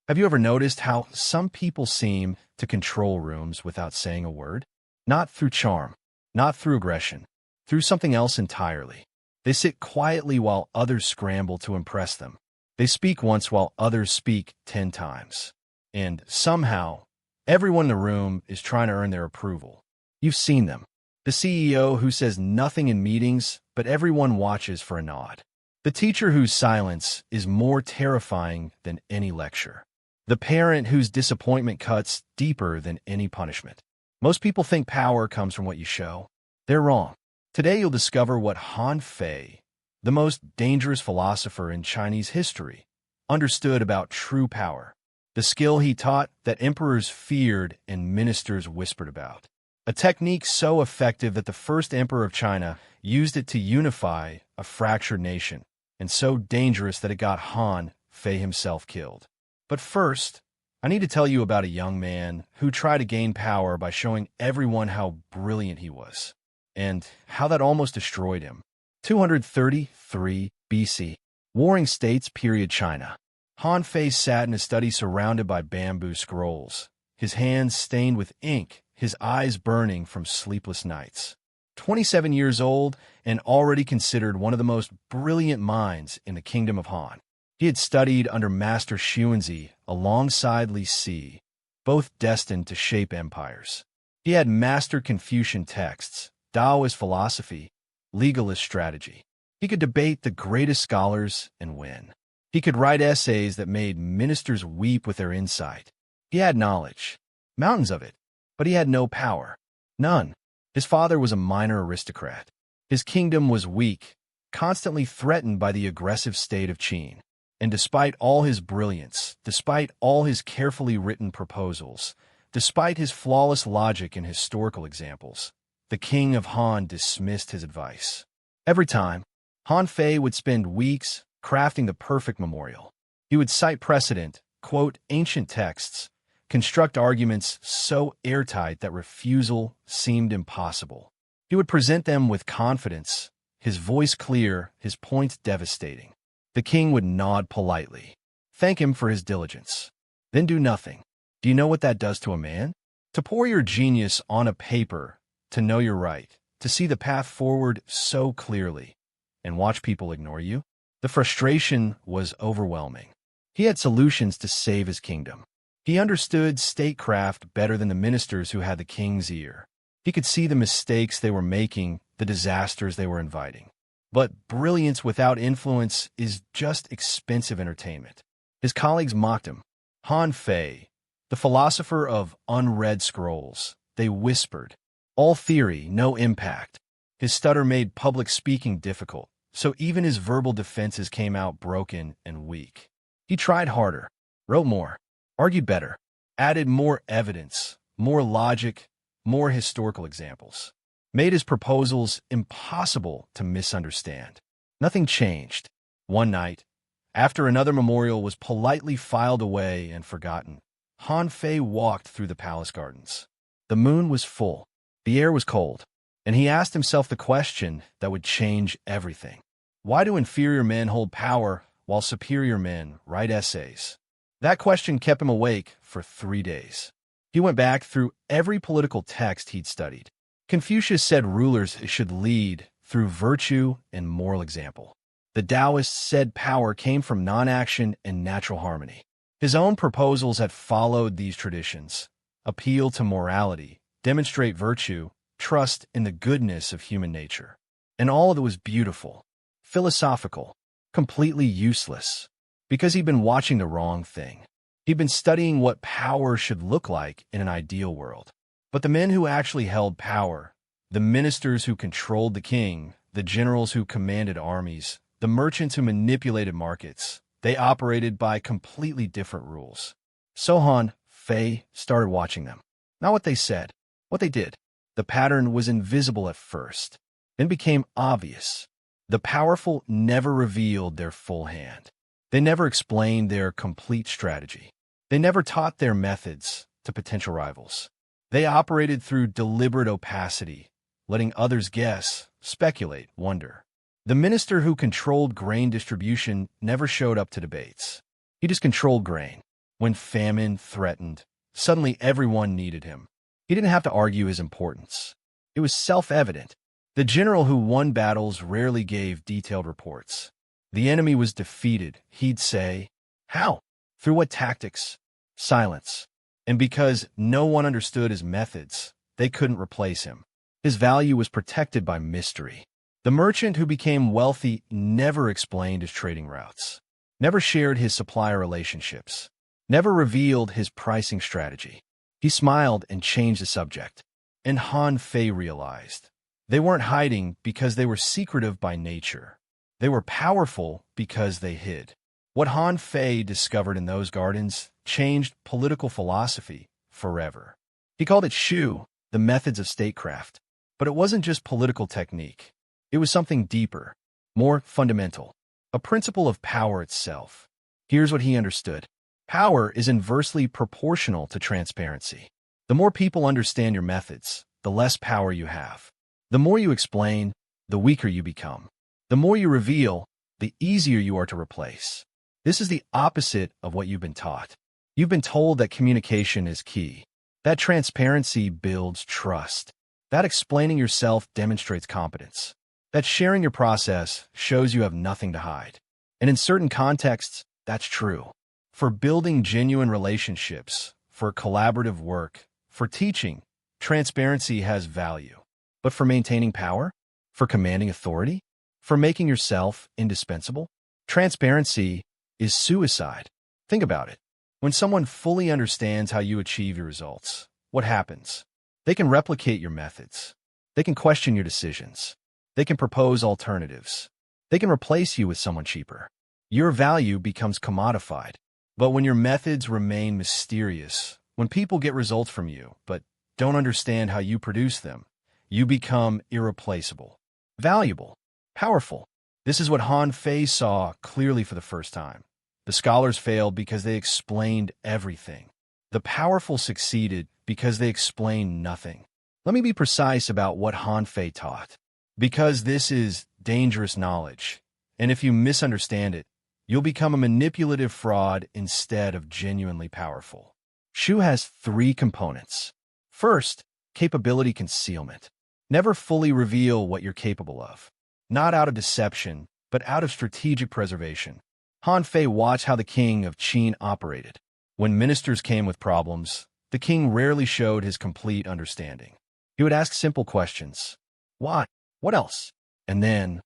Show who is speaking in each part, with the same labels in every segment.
Speaker 1: Have you ever noticed how some people seem to control rooms without saying a word? Not through charm, not through aggression, through something else entirely. They sit quietly while others scramble to impress them. They speak once while others speak 10 times. And somehow, everyone in the room is trying to earn their approval. You've seen them. The CEO who says nothing in meetings, but everyone watches for a nod. The teacher whose silence is more terrifying than any lecture. The parent whose disappointment cuts deeper than any punishment. Most people think power comes from what you show. They're wrong. Today you'll discover what Han Fei, the most dangerous philosopher in Chinese history, understood about true power. The skill he taught that emperors feared and ministers whispered about. A technique so effective that the first emperor of China used it to unify a fractured nation, and so dangerous that it got Han Fei himself killed. But first, I need to tell you about a young man who tried to gain power by showing everyone how brilliant he was, and how that almost destroyed him. 233 BC, Warring States period China. Han Fei sat in a study surrounded by bamboo scrolls, his hands stained with ink, his eyes burning from sleepless nights. 27 years old and already considered one of the most brilliant minds in the kingdom of Han. He had studied under Master Xuanzi alongside Li Si, both destined to shape empires. He had mastered Confucian texts, Taoist philosophy, legalist strategy. He could debate the greatest scholars and win. He could write essays that made ministers weep with their insight. He had knowledge, mountains of it, but he had no power. None. His father was a minor aristocrat. His kingdom was weak, constantly threatened by the aggressive state of Qin. And despite all his brilliance, despite all his carefully written proposals, despite his flawless logic and historical examples, the king of Han dismissed his advice. Every time, Han Fei would spend weeks crafting the perfect memorial. He would cite precedent, quote ancient texts, construct arguments so airtight that refusal seemed impossible. He would present them with confidence, his voice clear, his points devastating. The king would nod politely, thank him for his diligence, then do nothing. Do you know what that does to a man? To pour your genius on a paper, to know you're right, to see the path forward so clearly, and watch people ignore you? The frustration was overwhelming. He had solutions to save his kingdom. He understood statecraft better than the ministers who had the king's ear. He could see the mistakes they were making, the disasters they were inviting. But brilliance without influence is just expensive entertainment. His colleagues mocked him. Han Fei, the philosopher of unread scrolls, they whispered. All theory, no impact. His stutter made public speaking difficult, so even his verbal defenses came out broken and weak. He tried harder, wrote more, argued better, added more evidence, more logic, more historical examples, made his proposals impossible to misunderstand. Nothing changed. One night, after another memorial was politely filed away and forgotten, Han Fei walked through the palace gardens. The moon was full, the air was cold, and he asked himself the question that would change everything. Why do inferior men hold power while superior men write essays? That question kept him awake for 3 days. He went back through every political text he'd studied. Confucius said rulers should lead through virtue and moral example. The Taoists said power came from non-action and natural harmony. His own proposals had followed these traditions: appeal to morality, demonstrate virtue, trust in the goodness of human nature. And all of it was beautiful, philosophical, completely useless, because he'd been watching the wrong thing. He'd been studying what power should look like in an ideal world. But the men who actually held power, the ministers who controlled the king, the generals who commanded armies, the merchants who manipulated markets, they operated by completely different rules. So Han Fei started watching them. Not what they said, what they did. The pattern was invisible at first, then became obvious. The powerful never revealed their full hand. They never explained their complete strategy. They never taught their methods to potential rivals. They operated through deliberate opacity, letting others guess, speculate, wonder. The minister who controlled grain distribution never showed up to debates. He just controlled grain. When famine threatened, suddenly everyone needed him. He didn't have to argue his importance. It was self-evident. The general who won battles rarely gave detailed reports. The enemy was defeated, he'd say. How? Through what tactics? Silence. And because no one understood his methods, they couldn't replace him. His value was protected by mystery. The merchant who became wealthy never explained his trading routes, never shared his supplier relationships, never revealed his pricing strategy. He smiled and changed the subject. And Han Fei realized they weren't hiding because they were secretive by nature. They were powerful because they hid. What Han Fei discovered in those gardens changed political philosophy forever. He called it Shu, the methods of statecraft. But it wasn't just political technique. It was something deeper, more fundamental, a principle of power itself. Here's what he understood. Power is inversely proportional to transparency. The more people understand your methods, the less power you have. The more you explain, the weaker you become. The more you reveal, the easier you are to replace. This is the opposite of what you've been taught. You've been told that communication is key, that transparency builds trust, that explaining yourself demonstrates competence, that sharing your process shows you have nothing to hide. And in certain contexts, that's true. For building genuine relationships, for collaborative work, for teaching, transparency has value. But for maintaining power, for commanding authority, for making yourself indispensable, transparency is suicide. Think about it. When someone fully understands how you achieve your results, what happens? They can replicate your methods. They can question your decisions. They can propose alternatives. They can replace you with someone cheaper. Your value becomes commodified. But when your methods remain mysterious, when people get results from you but don't understand how you produce them, you become irreplaceable, valuable, powerful. This is what Han Fei saw clearly for the first time. The scholars failed because they explained everything. The powerful succeeded because they explained nothing. Let me be precise about what Han Fei taught, because this is dangerous knowledge, and if you misunderstand it, you'll become a manipulative fraud instead of genuinely powerful. Shu has 3 components. First, capability concealment. Never fully reveal what you're capable of. Not out of deception, but out of strategic preservation. Han Fei watched how the king of Qin operated. When ministers came with problems, the king rarely showed his complete understanding. He would ask simple questions. Why? What else? And then,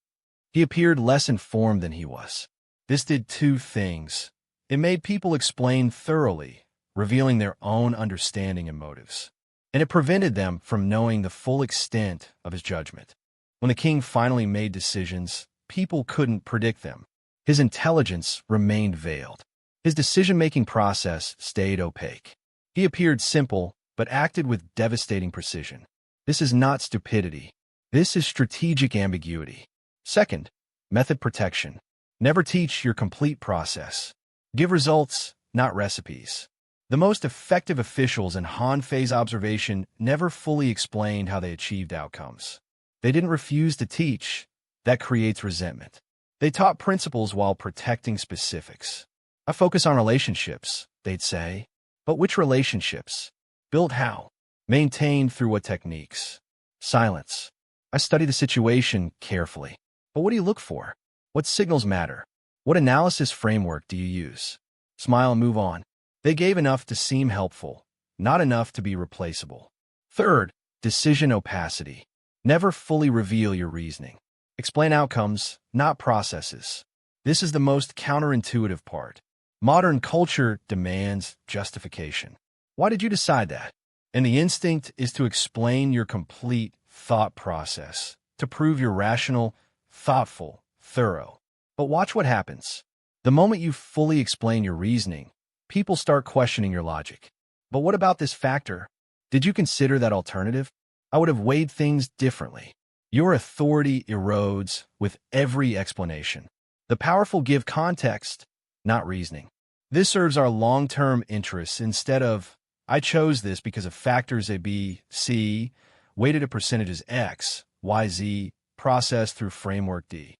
Speaker 1: he appeared less informed than he was. This did 2 things. It made people explain thoroughly, revealing their own understanding and motives. And it prevented them from knowing the full extent of his judgment. When the king finally made decisions, people couldn't predict them. His intelligence remained veiled. His decision-making process stayed opaque. He appeared simple, but acted with devastating precision. This is not stupidity. This is strategic ambiguity. Second, method protection. Never teach your complete process. Give results, not recipes. The most effective officials in Han Fei's observation never fully explained how they achieved outcomes. They didn't refuse to teach. That creates resentment. They taught principles while protecting specifics. I focus on relationships, they'd say. But which relationships? Built how? Maintained through what techniques? Silence. I study the situation carefully. But what do you look for? What signals matter? What analysis framework do you use? Smile and move on. They gave enough to seem helpful, not enough to be replaceable. Third, decision opacity. Never fully reveal your reasoning. Explain outcomes, not processes. This is the most counterintuitive part. Modern culture demands justification. Why did you decide that? And the instinct is to explain your complete thought process, to prove you're rational, thoughtful, thorough. But watch what happens. The moment you fully explain your reasoning, people start questioning your logic. But what about this factor? Did you consider that alternative? I would have weighed things differently. Your authority erodes with every explanation. The powerful give context, not reasoning. This serves our long-term interests instead of, I chose this because of factors A, B, C, weighted at percentages X, Y, Z, processed through framework D.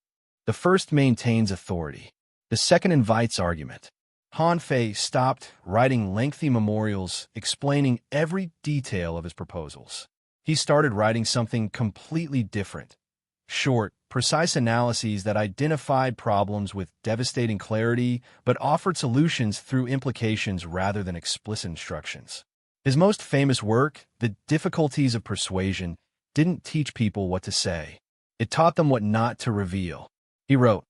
Speaker 1: The first maintains authority. The second invites argument. Han Fei stopped writing lengthy memorials explaining every detail of his proposals. He started writing something completely different. Short, precise analyses that identified problems with devastating clarity but offered solutions through implications rather than explicit instructions. His most famous work, The Difficulties of Persuasion, didn't teach people what to say. It taught them what not to reveal. He wrote,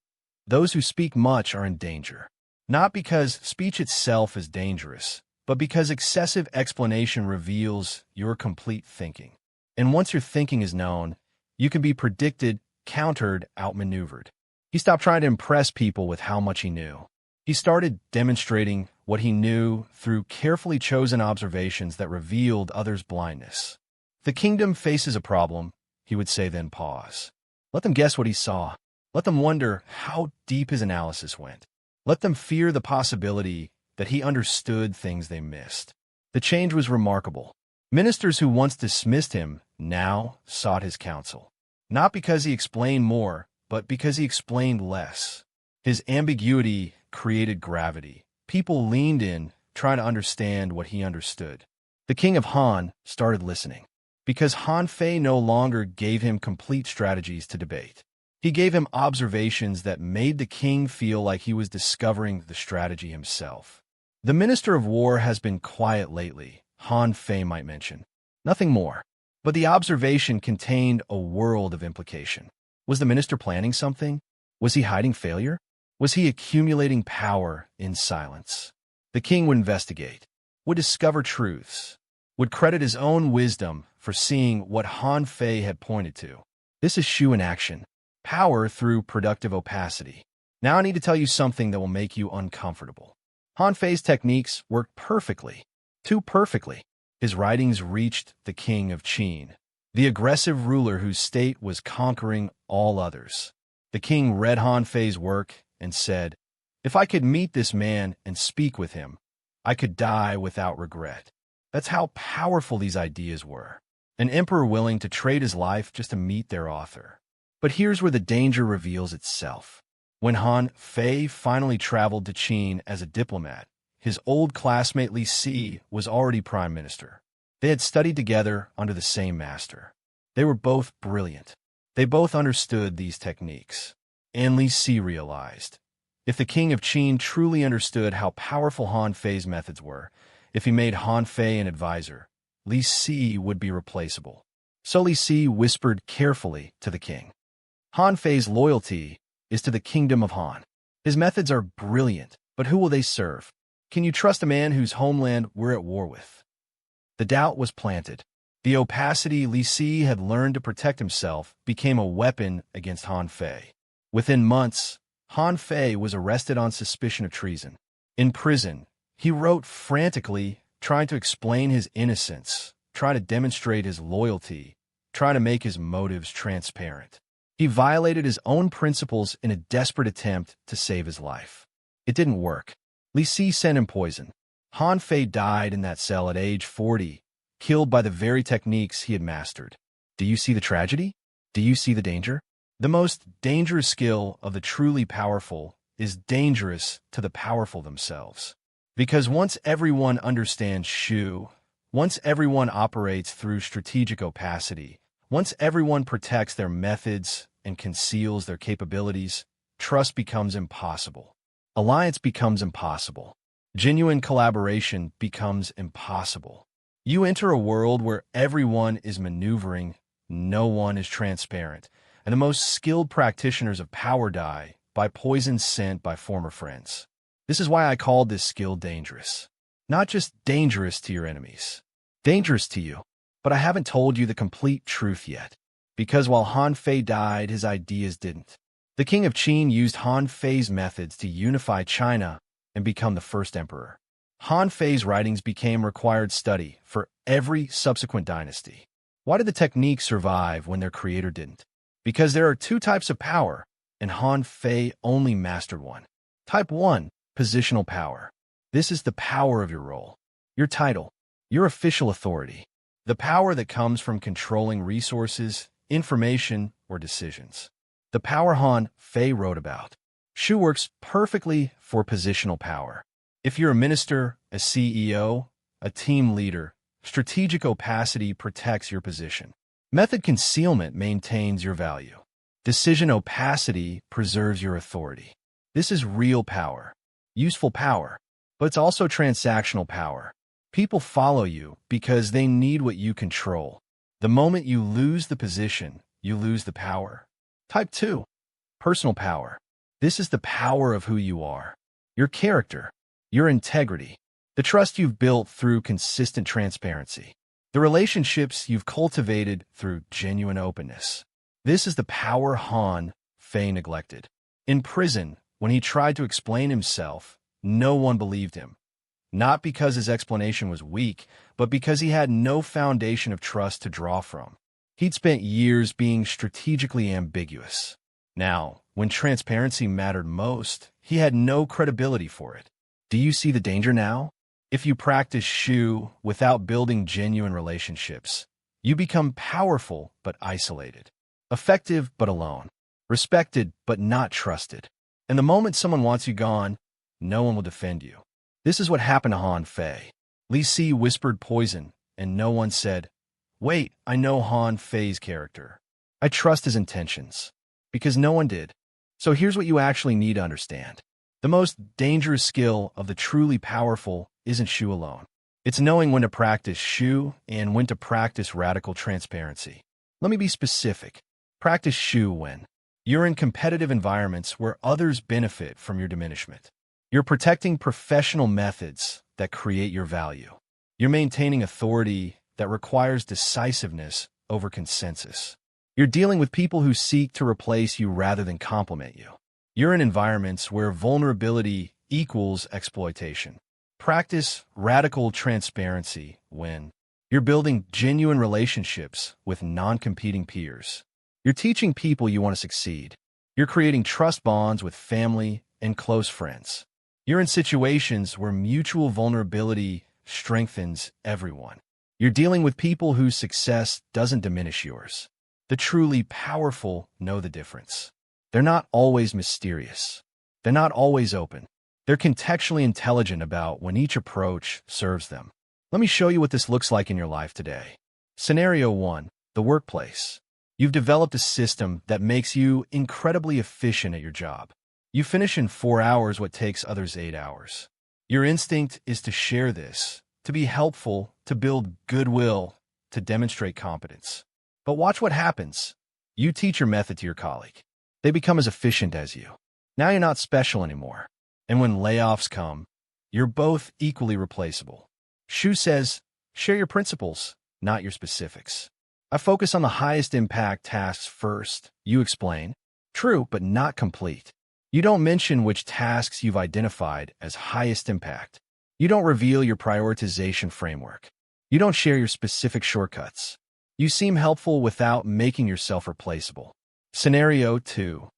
Speaker 1: "Those who speak much are in danger. Not because speech itself is dangerous, but because excessive explanation reveals your complete thinking. And once your thinking is known, you can be predicted, countered, outmaneuvered." He stopped trying to impress people with how much he knew. He started demonstrating what he knew through carefully chosen observations that revealed others' blindness. "The kingdom faces a problem," he would say, then pause. Let them guess what he saw. Let them wonder how deep his analysis went. Let them fear the possibility that he understood things they missed. The change was remarkable. Ministers who once dismissed him now sought his counsel. Not because he explained more, but because he explained less. His ambiguity created gravity. People leaned in, trying to understand what he understood. The king of Han started listening, because Han Fei no longer gave him complete strategies to debate. He gave him observations that made the king feel like he was discovering the strategy himself. "The Minister of War has been quiet lately," Han Fei might mention. Nothing more. But the observation contained a world of implication. Was the minister planning something? Was he hiding failure? Was he accumulating power in silence? The king would investigate, would discover truths, would credit his own wisdom for seeing what Han Fei had pointed to. This is Shu in action. Power through productive opacity. Now I need to tell you something that will make you uncomfortable. Han Fei's techniques worked perfectly. Too perfectly. His writings reached the king of Qin, the aggressive ruler whose state was conquering all others. The king read Han Fei's work and said, "If I could meet this man and speak with him, I could die without regret." That's how powerful these ideas were. An emperor willing to trade his life just to meet their author. But here's where the danger reveals itself. When Han Fei finally traveled to Qin as a diplomat, his old classmate Li Si was already prime minister. They had studied together under the same master. They were both brilliant. They both understood these techniques. And Li Si realized, if the king of Qin truly understood how powerful Han Fei's methods were, if he made Han Fei an advisor, Li Si would be replaceable. So Li Si whispered carefully to the king, "Han Fei's loyalty is to the kingdom of Han. His methods are brilliant, but who will they serve? Can you trust a man whose homeland we're at war with?" The doubt was planted. The opacity Li Si had learned to protect himself became a weapon against Han Fei. Within months, Han Fei was arrested on suspicion of treason. In prison, he wrote frantically, trying to explain his innocence, trying to demonstrate his loyalty, trying to make his motives transparent. He violated his own principles in a desperate attempt to save his life. It didn't work. Li Si sent him poison. Han Fei died in that cell at age 40, killed by the very techniques he had mastered. Do you see the tragedy? Do you see the danger? The most dangerous skill of the truly powerful is dangerous to the powerful themselves. Because once everyone understands Shu, once everyone operates through strategic opacity, once everyone protects their methods and conceals their capabilities, trust becomes impossible. Alliance becomes impossible. Genuine collaboration becomes impossible. You enter a world where everyone is maneuvering, no one is transparent, and the most skilled practitioners of power die by poison sent by former friends. This is why I called this skill dangerous. Not just dangerous to your enemies. Dangerous to you. But I haven't told you the complete truth yet. Because while Han Fei died, his ideas didn't. The king of Qin used Han Fei's methods to unify China and become the first emperor. Han Fei's writings became required study for every subsequent dynasty. Why did the techniques survive when their creator didn't? Because there are two types of power, and Han Fei only mastered one. Type 1, positional power. This is the power of your role, your title, your official authority. The power that comes from controlling resources, information, or decisions. The power Han Fei wrote about. Shu works perfectly for positional power. If you're a minister, a CEO, a team leader, strategic opacity protects your position. Method concealment maintains your value. Decision opacity preserves your authority. This is real power, useful power, but it's also transactional power. People follow you because they need what you control. The moment you lose the position, you lose the power. Type 2. Personal power. This is the power of who you are. Your character, your integrity, the trust you've built through consistent transparency, the relationships you've cultivated through genuine openness. This is the power Han Fei neglected. In prison, when he tried to explain himself, no one believed him. Not because his explanation was weak, but because he had no foundation of trust to draw from. He'd spent years being strategically ambiguous. Now, when transparency mattered most, he had no credibility for it. Do you see the danger now? If you practice Shu without building genuine relationships, you become powerful but isolated, effective but alone, respected but not trusted. And the moment someone wants you gone, no one will defend you. This is what happened to Han Fei. Li Si whispered poison, and no one said, "Wait, I know Han Fei's character. I trust his intentions." Because no one did. So here's what you actually need to understand. The most dangerous skill of the truly powerful isn't Shu alone. It's knowing when to practice Shu and when to practice radical transparency. Let me be specific. Practice Shu when you're in competitive environments where others benefit from your diminishment. You're protecting professional methods that create your value. You're maintaining authority that requires decisiveness over consensus. You're dealing with people who seek to replace you rather than complement you. You're in environments where vulnerability equals exploitation. Practice radical transparency when you're building genuine relationships with non-competing peers. You're teaching people you want to succeed. You're creating trust bonds with family and close friends. You're in situations where mutual vulnerability strengthens everyone. You're dealing with people whose success doesn't diminish yours. The truly powerful know the difference. They're not always mysterious. They're not always open. They're contextually intelligent about when each approach serves them. Let me show you what this looks like in your life today. Scenario 1, the workplace. You've developed a system that makes you incredibly efficient at your job. You finish in 4 hours what takes others 8 hours. Your instinct is to share this, to be helpful, to build goodwill, to demonstrate competence. But watch what happens. You teach your method to your colleague. They become as efficient as you. Now you're not special anymore. And when layoffs come, you're both equally replaceable. Shu says, share your principles, not your specifics. I focus on the highest impact tasks first, you explain. True, but not complete. You don't mention which tasks you've identified as highest impact. You don't reveal your prioritization framework. You don't share your specific shortcuts. You seem helpful without making yourself replaceable. Scenario 2,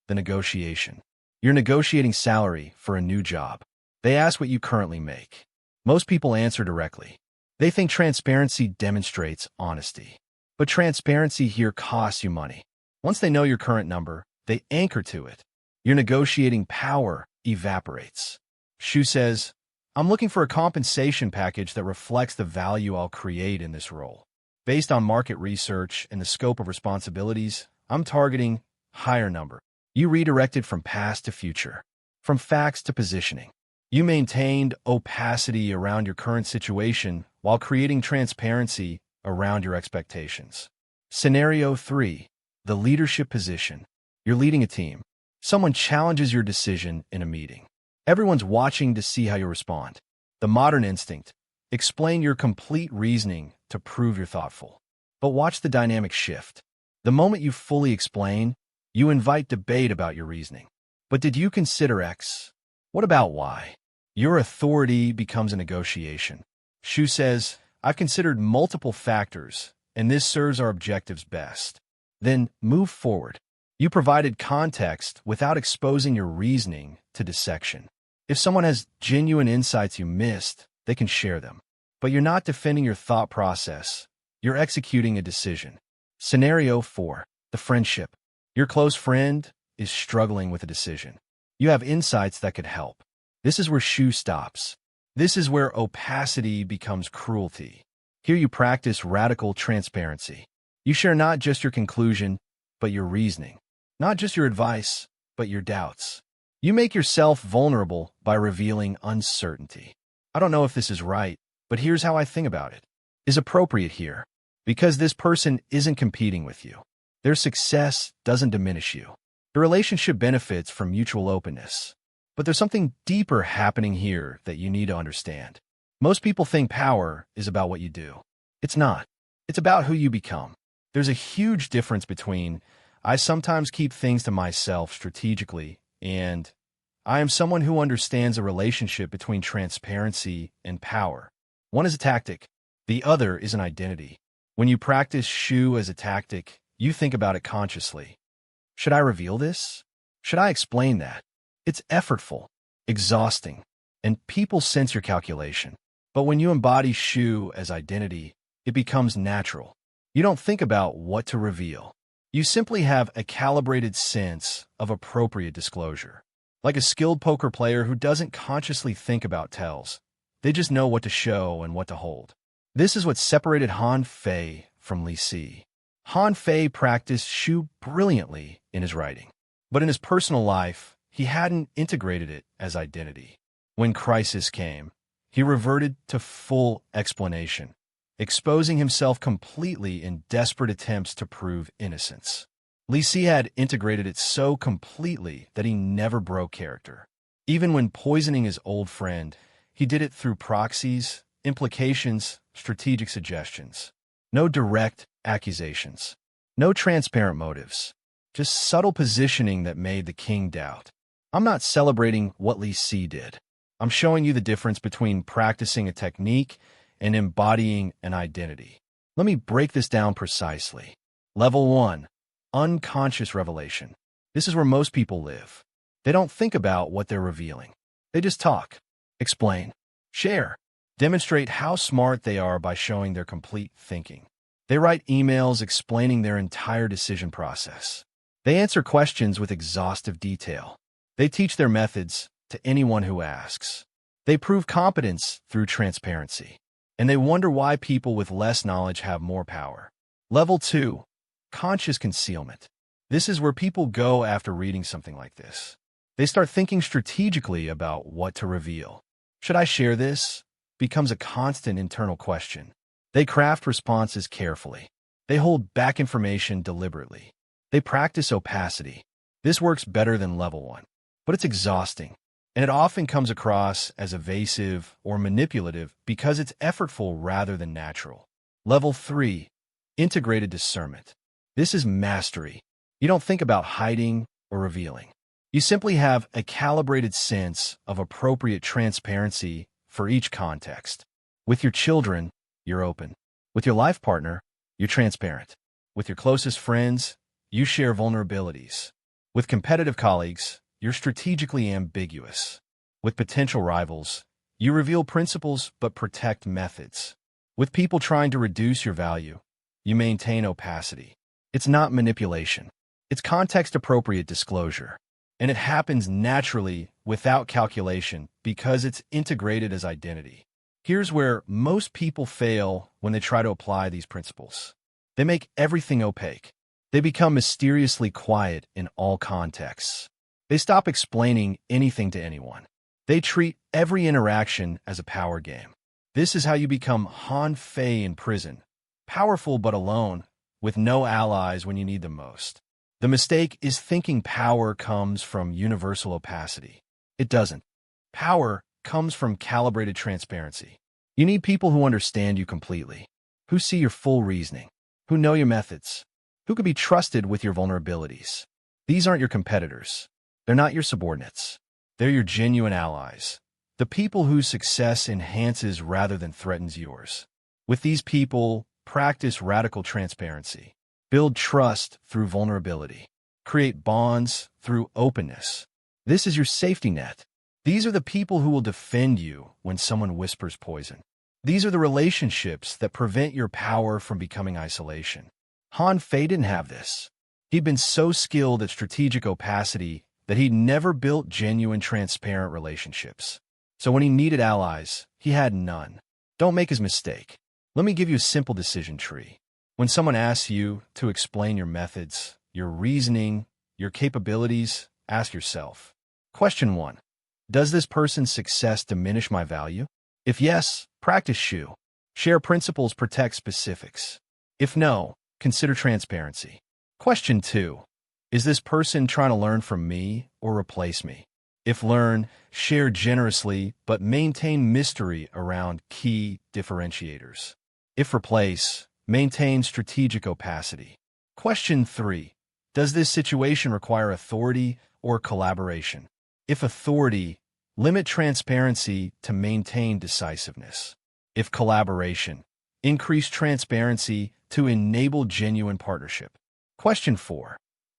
Speaker 1: the negotiation. You're negotiating salary for a new job. They ask what you currently make. Most people answer directly. They think transparency demonstrates honesty. But transparency here costs you money. Once they know your current number, they anchor to it. Your negotiating power evaporates. Shu says, I'm looking for a compensation package that reflects the value I'll create in this role. Based on market research and the scope of responsibilities, I'm targeting higher number. You redirected from past to future, from facts to positioning. You maintained opacity around your current situation while creating transparency around your expectations. Scenario 3, the leadership position. You're leading a team. Someone challenges your decision in a meeting. Everyone's watching to see how you respond. The modern instinct. Explain your complete reasoning to prove you're thoughtful. But watch the dynamic shift. The moment you fully explain, you invite debate about your reasoning. But did you consider X? What about Y? Your authority becomes a negotiation. Shu says, I've considered multiple factors, and this serves our objectives best. Then move forward. You provided context without exposing your reasoning to dissection. If someone has genuine insights you missed, they can share them. But you're not defending your thought process. You're executing a decision. Scenario 4, the friendship. Your close friend is struggling with a decision. You have insights that could help. This is where Shu stops. This is where opacity becomes cruelty. Here you practice radical transparency. You share not just your conclusion, but your reasoning. Not just your advice, but your doubts. You make yourself vulnerable by revealing uncertainty. I don't know if this is right, but here's how I think about it. Is appropriate here, because this person isn't competing with you. Their success doesn't diminish you. The relationship benefits from mutual openness. But there's something deeper happening here that you need to understand. Most people think power is about what you do. It's not. It's about who you become. There's a huge difference between I sometimes keep things to myself strategically and I am someone who understands a relationship between transparency and power. One is a tactic. The other is an identity. When you practice Shu as a tactic, you think about it consciously. Should I reveal this? Should I explain that? It's effortful, exhausting, and people sense your calculation. But when you embody Shu as identity, it becomes natural. You don't think about what to reveal. You simply have a calibrated sense of appropriate disclosure. Like a skilled poker player who doesn't consciously think about tells. They just know what to show and what to hold. This is what separated Han Fei from Li Si. Han Fei practiced Shu brilliantly in his writing. But in his personal life, he hadn't integrated it as identity. When crisis came, he reverted to full explanation, exposing himself completely in desperate attempts to prove innocence. Li Si had integrated it so completely that he never broke character. Even when poisoning his old friend, he did it through proxies, implications, strategic suggestions. No direct accusations. No transparent motives. Just subtle positioning that made the king doubt. I'm not celebrating what Li Si did. I'm showing you the difference between practicing a technique and embodying an identity. Let me break this down precisely. Level 1. Unconscious revelation. This is where most people live. They don't think about what they're revealing. They just talk, explain, share, demonstrate how smart they are by showing their complete thinking. They write emails explaining their entire decision process. They answer questions with exhaustive detail. They teach their methods to anyone who asks. They prove competence through transparency. And they wonder why people with less knowledge have more power. Level 2. Conscious concealment. This is where people go after reading something like this. They start thinking strategically about what to reveal. Should I share this? Becomes a constant internal question. They craft responses carefully. They hold back information deliberately. They practice opacity. This works better than level 1. But it's exhausting, and it often comes across as evasive or manipulative because it's effortful rather than natural. Level 3. Integrated discernment. This is mastery. You don't think about hiding or revealing. You simply have a calibrated sense of appropriate transparency for each context. With your children, you're open. With your life partner, you're transparent. With your closest friends, you share vulnerabilities. With competitive colleagues, you're strategically ambiguous. With potential rivals, you reveal principles but protect methods. With people trying to reduce your value, you maintain opacity. It's not manipulation. It's context-appropriate disclosure. And it happens naturally without calculation because it's integrated as identity. Here's where most people fail when they try to apply these principles. They make everything opaque. They become mysteriously quiet in all contexts. They stop explaining anything to anyone. They treat every interaction as a power game. This is how you become Han Fei in prison, powerful but alone, with no allies when you need them most. The mistake is thinking power comes from universal opacity. It doesn't. Power comes from calibrated transparency. You need people who understand you completely, who see your full reasoning, who know your methods, who can be trusted with your vulnerabilities. These aren't your competitors. They're not your subordinates. They're your genuine allies, the people whose success enhances rather than threatens yours. With these people, practice radical transparency. Build trust through vulnerability. Create bonds through openness. This is your safety net. These are the people who will defend you when someone whispers poison. These are the relationships that prevent your power from becoming isolation. Han Fei didn't have this. He'd been so skilled at strategic opacity that he'd never built genuine, transparent relationships. So when he needed allies, he had none. Don't make his mistake. Let me give you a simple decision tree. When someone asks you to explain your methods, your reasoning, your capabilities, ask yourself. Question 1. Does this person's success diminish my value? If yes, practice Shu. Share principles, protect specifics. If no, consider transparency. Question 2. Is this person trying to learn from me or replace me? If learn, share generously, but maintain mystery around key differentiators. If replace, maintain strategic opacity. Question 3. Does this situation require authority or collaboration? If authority, limit transparency to maintain decisiveness. If collaboration, increase transparency to enable genuine partnership. Question 4.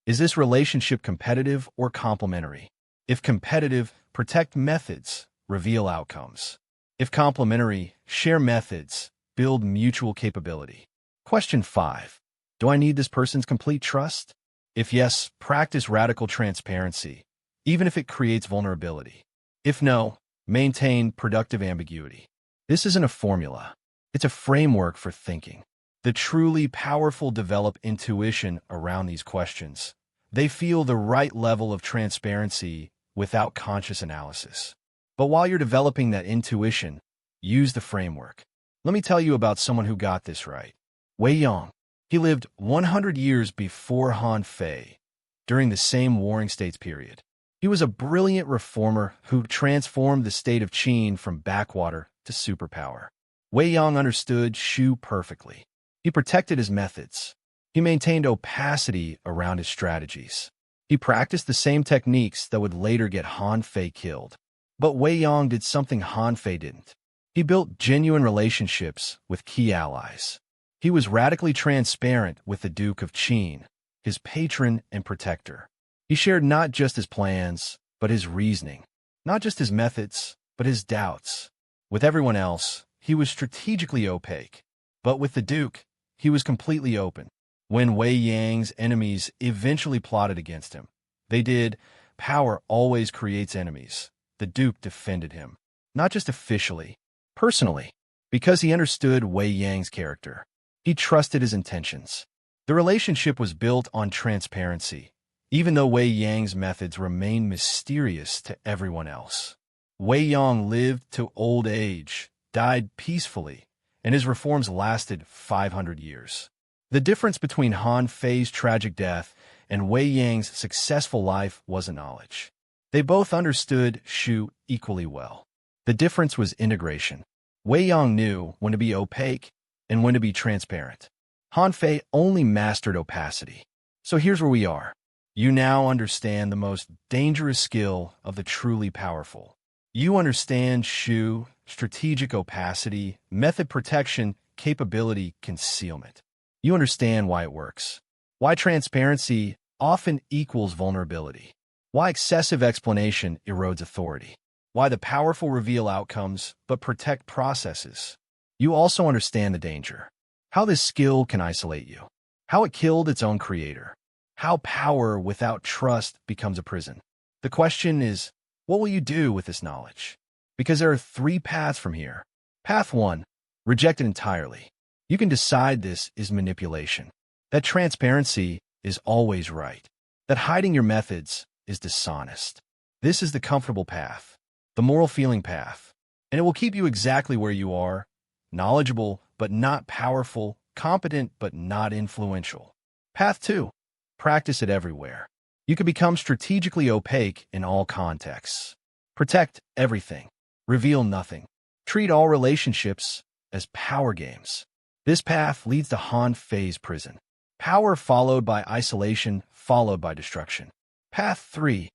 Speaker 1: Is this relationship competitive or complementary? If competitive, protect methods, reveal outcomes. If complementary, share methods, build mutual capability. Question 5. Do I need this person's complete trust? If yes, practice radical transparency, even if it creates vulnerability. If no, maintain productive ambiguity. This isn't a formula. It's a framework for thinking. The truly powerful develop intuition around these questions. They feel the right level of transparency without conscious analysis. But while you're developing that intuition, use the framework. Let me tell you about someone who got this right. Wei Yang. He lived 100 years before Han Fei, during the same Warring States period. He was a brilliant reformer who transformed the state of Qin from backwater to superpower. Wei Yang understood Shu perfectly. He protected his methods. He maintained opacity around his strategies. He practiced the same techniques that would later get Han Fei killed. But Wei Yang did something Han Fei didn't. He built genuine relationships with key allies. He was radically transparent with the Duke of Qin, his patron and protector. He shared not just his plans, but his reasoning. Not just his methods, but his doubts. With everyone else, he was strategically opaque. But with the Duke, he was completely open. When Wei Yang's enemies eventually plotted against him, they did. Power always creates enemies. The Duke defended him. Not just officially, personally, because he understood Wei Yang's character. He trusted his intentions. The relationship was built on transparency, even though Wei Yang's methods remained mysterious to everyone else. Wei Yang lived to old age, died peacefully, and his reforms lasted 500 years. The difference between Han Fei's tragic death and Wei Yang's successful life wasn't knowledge. They both understood Shu equally well. The difference was integration. Wei Yang knew when to be opaque and when to be transparent. Han Fei only mastered opacity. So here's where we are. You now understand the most dangerous skill of the truly powerful. You understand Shu, strategic opacity, method protection, capability, concealment. You understand why it works. Why transparency often equals vulnerability. Why excessive explanation erodes authority. Why the powerful reveal outcomes but protect processes. You also understand the danger. How this skill can isolate you. How it killed its own creator. How power without trust becomes a prison. The question is, what will you do with this knowledge? Because there are 3 paths from here. Path 1, reject it entirely. You can decide this is manipulation. That transparency is always right. That hiding your methods is dishonest. This is the comfortable path, the moral feeling path, and it will keep you exactly where you are, knowledgeable but not powerful, competent but not influential. Path 2, practice it everywhere. You can become strategically opaque in all contexts. Protect everything. Reveal nothing. Treat all relationships as power games. This path leads to Han Fei's prison. Power followed by isolation, followed by destruction. Path 3,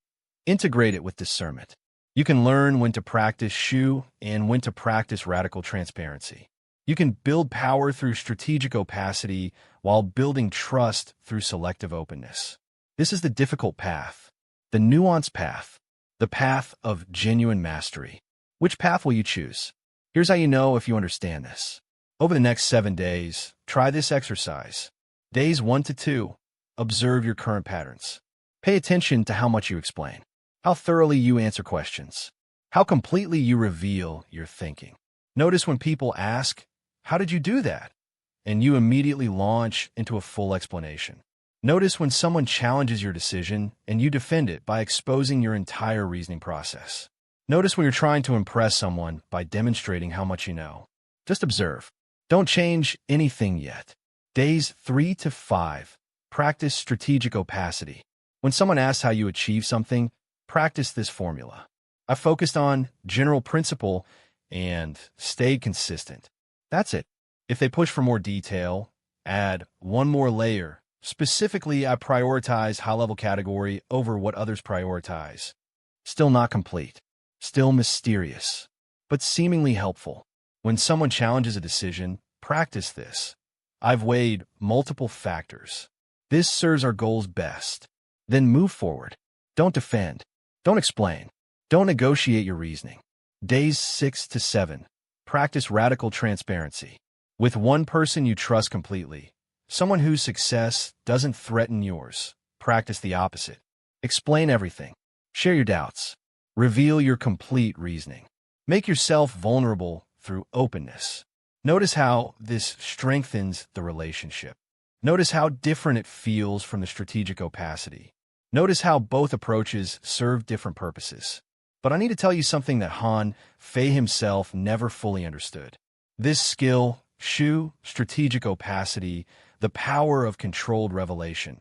Speaker 1: integrate it with discernment. You can learn when to practice Shu and when to practice radical transparency. You can build power through strategic opacity while building trust through selective openness. This is the difficult path, the nuanced path, the path of genuine mastery. Which path will you choose? Here's how you know if you understand this. Over the next 7 days, try this exercise. Days 1 to 2, observe your current patterns. Pay attention to how much you explain. how thoroughly you answer questions, how completely you reveal your thinking. Notice when people ask, "How did you do that?" and you immediately launch into a full explanation. Notice when someone challenges your decision and you defend it by exposing your entire reasoning process. Notice when you're trying to impress someone by demonstrating how much you know. Just observe. Don't change anything yet. Days 3 to 5. Practice strategic opacity. When someone asks how you achieve something, practice this formula. I focused on general principle and stayed consistent. That's it. If they push for more detail, add one more layer. Specifically, I prioritize high-level category over what others prioritize. Still not complete. Still mysterious. But seemingly helpful. When someone challenges a decision, practice this. I've weighed multiple factors. This serves our goals best. Then move forward. Don't defend. Don't explain. Don't negotiate your reasoning. Days 6 to 7. Practice radical transparency. With one person you trust completely, someone whose success doesn't threaten yours, practice the opposite. Explain everything. Share your doubts. Reveal your complete reasoning. Make yourself vulnerable through openness. Notice how this strengthens the relationship. Notice how different it feels from the strategic opacity. Notice how both approaches serve different purposes. But I need to tell you something that Han Fei himself never fully understood. This skill, Shu, strategic opacity, the power of controlled revelation,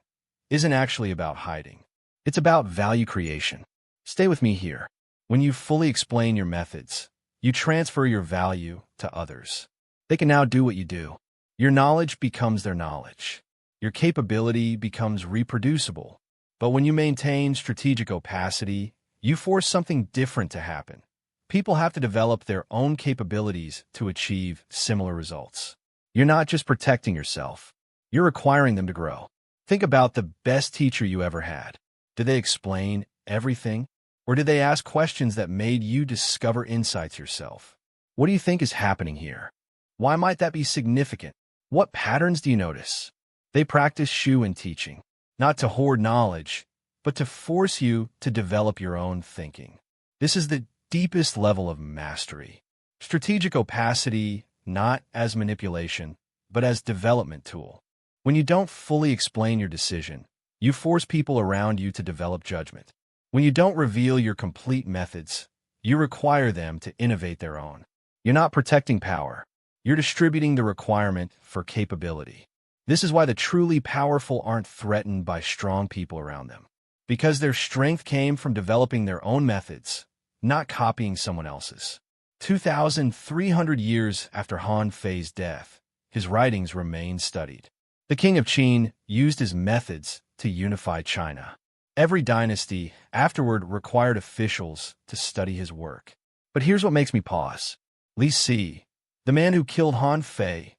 Speaker 1: isn't actually about hiding. It's about value creation. Stay with me here. When you fully explain your methods, you transfer your value to others. They can now do what you do. Your knowledge becomes their knowledge. Your capability becomes reproducible. But when you maintain strategic opacity, you force something different to happen. People have to develop their own capabilities to achieve similar results. You're not just protecting yourself. You're requiring them to grow. Think about the best teacher you ever had. Did they explain everything? Or did they ask questions that made you discover insights yourself? What do you think is happening here? Why might that be significant? What patterns do you notice? They practice Shu in teaching, not to hoard knowledge, but to force you to develop your own thinking. This is the deepest level of mastery. Strategic opacity, not as manipulation, but as development tool. When you don't fully explain your decision, you force people around you to develop judgment. When you don't reveal your complete methods, you require them to innovate their own. You're not protecting power. You're distributing the requirement for capability. This is why the truly powerful aren't threatened by strong people around them. Because their strength came from developing their own methods, not copying someone else's. 2,300 years after Han Fei's death, his writings remain studied. The king of Qin used his methods to unify China. Every dynasty afterward required officials to study his work. But here's what makes me pause. Li Si, the man who killed Han Fei,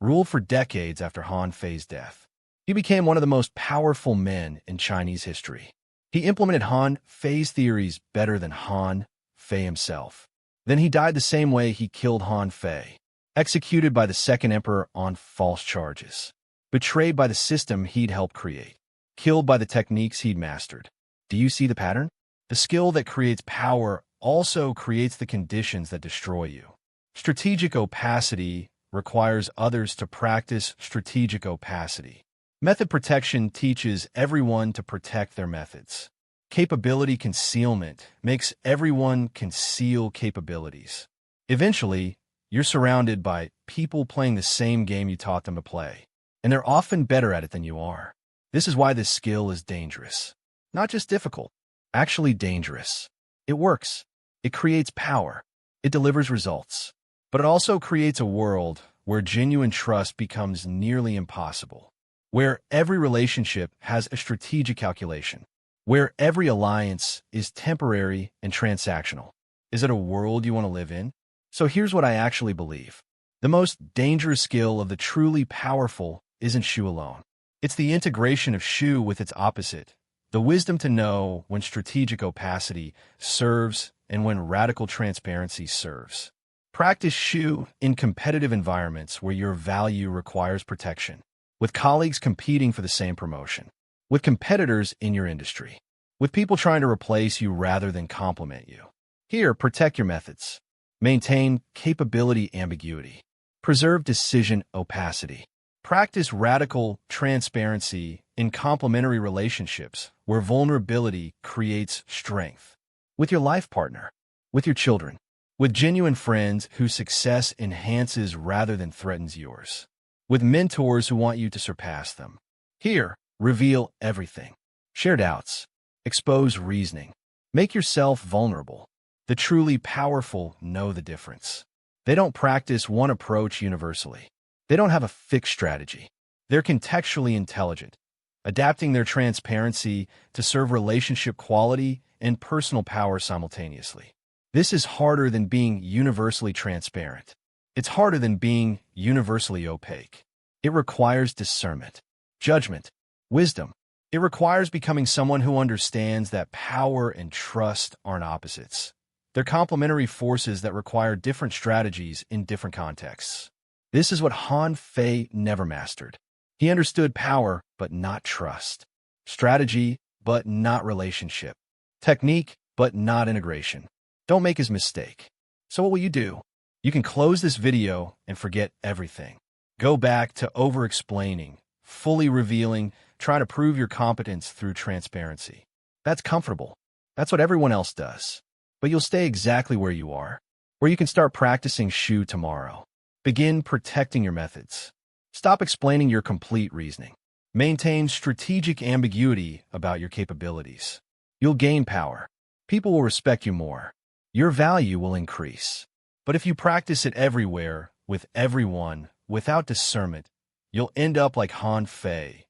Speaker 1: ruled for decades after Han Fei's death. He became one of the most powerful men in Chinese history. He implemented Han Fei's theories better than Han Fei himself. Then he died the same way he killed Han Fei, executed by the second emperor on false charges, betrayed by the system he'd helped create, killed by the techniques he'd mastered. Do you see the pattern? The skill that creates power also creates the conditions that destroy you. Strategic opacity requires others to practice strategic opacity. Method protection teaches everyone to protect their methods. Capability concealment makes everyone conceal capabilities. Eventually, you're surrounded by people playing the same game you taught them to play, and they're often better at it than you are. This is why this skill is dangerous. Not just difficult, actually dangerous. It works. It creates power. It delivers results. But it also creates a world where genuine trust becomes nearly impossible, where every relationship has a strategic calculation, where every alliance is temporary and transactional. Is it a world you want to live in? So here's what I actually believe. The most dangerous skill of the truly powerful isn't Shu alone. It's the integration of Shu with its opposite, the wisdom to know when strategic opacity serves and when radical transparency serves. Practice Shu in competitive environments where your value requires protection, with colleagues competing for the same promotion, with competitors in your industry. with people trying to replace you rather than complement you. Here, protect your methods. Maintain capability ambiguity. Preserve decision opacity. Practice radical transparency in complementary relationships where vulnerability creates strength. With your life partner, with your children, with genuine friends whose success enhances rather than threatens yours, with mentors who want you to surpass them. Here, reveal everything. Share doubts. Expose reasoning. Make yourself vulnerable. The truly powerful know the difference. They don't practice one approach universally. They don't have a fixed strategy. They're contextually intelligent, adapting their transparency to serve relationship quality and personal power simultaneously. This is harder than being universally transparent. It's harder than being universally opaque. It requires discernment, judgment, wisdom. It requires becoming someone who understands that power and trust aren't opposites. They're complementary forces that require different strategies in different contexts. This is what Han Fei never mastered. He understood power, but not trust. Strategy, but not relationship. Technique, but not integration. Don't make his mistake. So what will you do? You can close this video and forget everything. Go back to over-explaining, fully revealing, trying to prove your competence through transparency. That's comfortable. That's what everyone else does. But you'll stay exactly where you are, where you can start practicing Shu tomorrow. Begin protecting your methods. Stop explaining your complete reasoning. Maintain strategic ambiguity about your capabilities. You'll gain power. People will respect you more. Your value will increase. But if you practice it everywhere, with everyone, without discernment, you'll end up like Han Fei,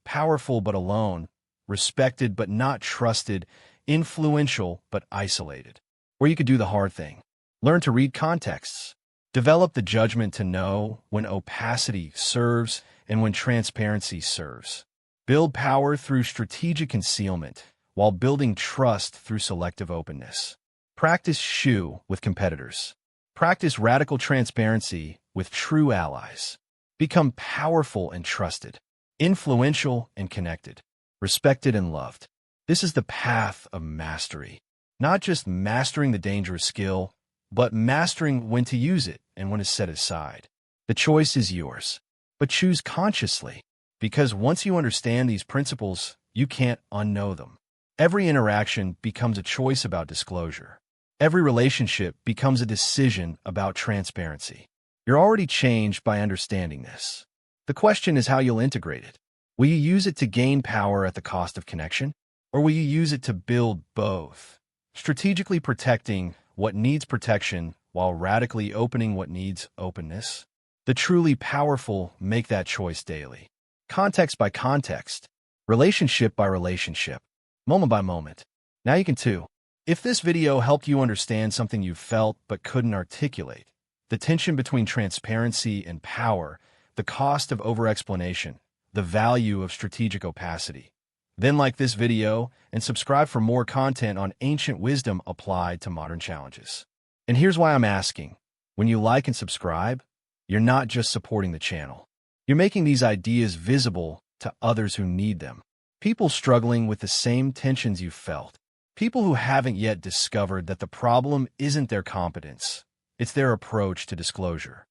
Speaker 1: powerful but alone, respected but not trusted, influential but isolated. Where you could do the hard thing. Learn to read contexts. Develop the judgment to know when opacity serves and when transparency serves. Build power through strategic concealment while building trust through selective openness. Practice Shu with competitors. Practice radical transparency with true allies. Become powerful and trusted, influential and connected, respected and loved. This is the path of mastery. Not just mastering the dangerous skill, but mastering when to use it and when to set it aside. The choice is yours, but choose consciously, because once you understand these principles, you can't unknow them. Every interaction becomes a choice about disclosure. Every relationship becomes a decision about transparency. You're already changed by understanding this. The question is how you'll integrate it. Will you use it to gain power at the cost of connection? Or will you use it to build both? Strategically protecting what needs protection while radically opening what needs openness? The truly powerful make that choice daily. Context by context, relationship by relationship, moment by moment. Now you can too. If this video helped you understand something you felt but couldn't articulate, the tension between transparency and power, the cost of over-explanation, the value of strategic opacity, then like this video and subscribe for more content on ancient wisdom applied to modern challenges. And here's why I'm asking. When you like and subscribe, you're not just supporting the channel. You're making these ideas visible to others who need them. People struggling with the same tensions you felt. People who haven't yet discovered that the problem isn't their competence. It's their approach to disclosure.